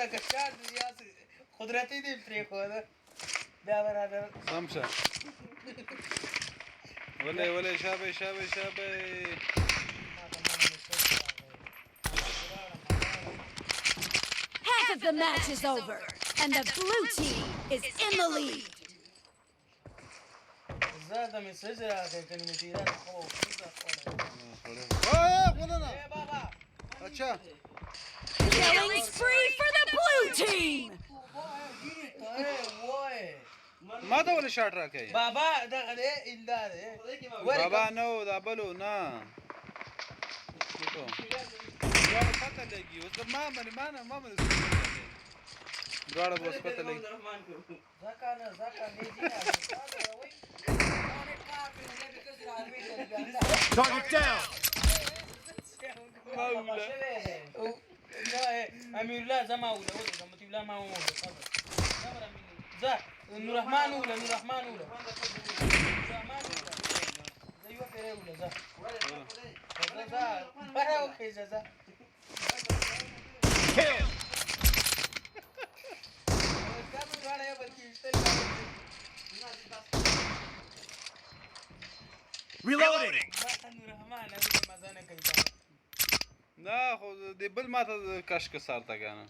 ګوره که شات یا قدرتي دې پرېښوده بیا برابر سم شه ولې شابه Half of the match is over, and the blue team is in the lead. زه د میسج راغی که مې تیران خو بابا اچھا Killing spree for the blue team. ما ته ولې شاټ راکوي بابا دغه دی ایلدا دی بابا نه دا بلو نه دواړه پته لګي اوس ما باندې دواړه به اوس پته لګي Target down. امیر الله زما اوله ولې مطیب الله ما اوله زه نور رحمان اوله زه یو پیره اوله زه بره وخیزه زه Kill. Reloading. نه خو د بل ماته کشک سر ته کنه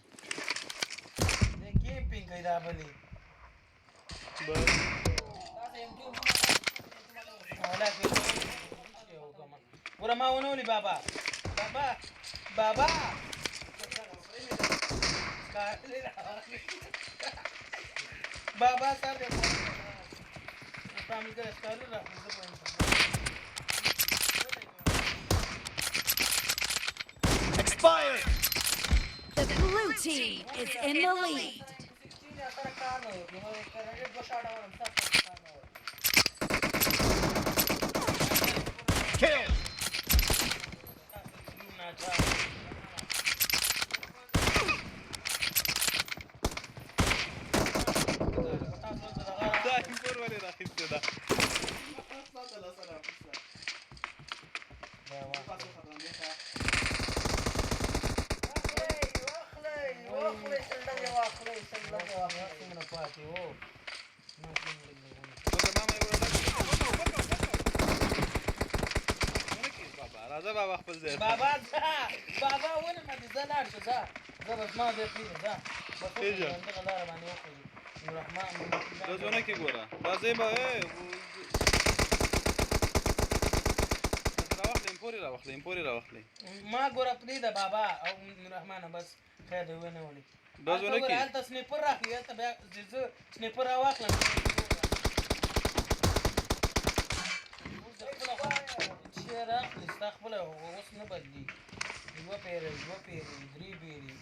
کیمپینګ کوي دا بلې ګوره ما ونه ولي بابا صاحب امریکا اسکالر Expired. The blue team is in the lead. Kill. دا امپور ولې راخیستې ده راځه بابا خپل ځای بابا ونه مې زه لاړ شه زه بس ما ځای پرېږده زه دغه لاره باندې وخوځو نوررحمان دا ځونه کې ګوره دا ځای به امپورې راوخلې ما ګوره پرېږده بابا او نوررحمانه بس خیر دی ونه ولې دا ځونه کې هلته سنیپر راخلي هلته بیا زه سنیپر راواخلم چې راخلي ستا خپله اوس نه بدلېږي یوه پیرې درې پیرې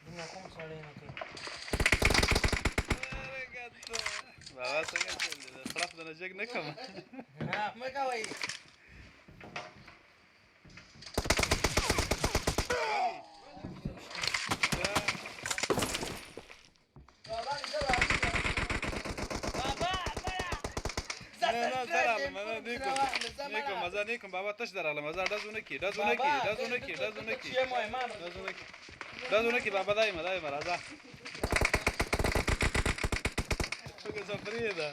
دومره کوم سړی نه کوي بابا څنګه چل دی خلاف د نجګ نه کوم مه کوئ نیکم مزه نیکم بابا تش درالم مزه ډزونه کی بابا دایما راځه څنګه سفرې ده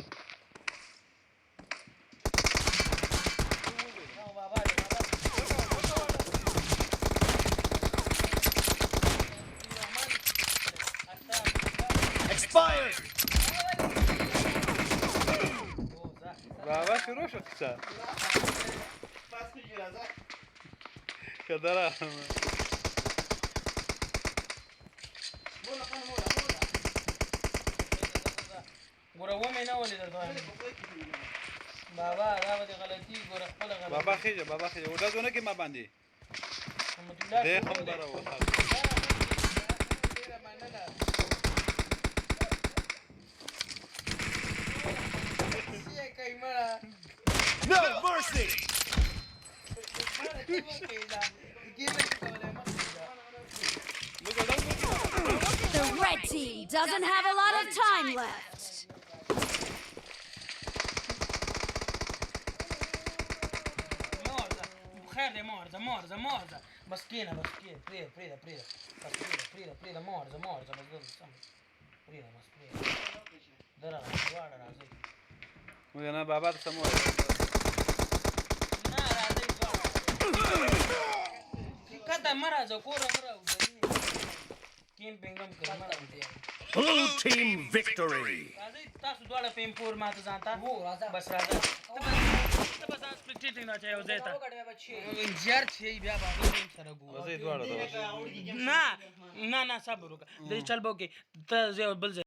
Expired. بابا شروع شد قصه کدره ګوره ومې نه ولیده بابا دا به دې غلطي ګوره خپله غلطي بابا خیجه ډزونه کې ما باندې دې خبره وخت No mercy. The red team doesn't have a lot of time left. خیر دی مورزه بس کېنه پرېږده پرېږده مه ورځه بس دلته سم پرېږده بس پرېږده دره دواړه راځئ موږ نه بابا ته سم وایو نه راځئ دواړه کته مه راځه کوره مه راوځه کیمپینګ هم کوي مه راوځئ Blue team victory. راځئ تاسو دواړه په M4 ماته ځان ته بس راځه ته به ځان سپیکټیټینګ اچوې یو ځای ته انجر چې بیا به هغوی هم سره ګورو راځئ دواړه ته نه صبر وکړه د چل به وکړې ته زه یو بل ځای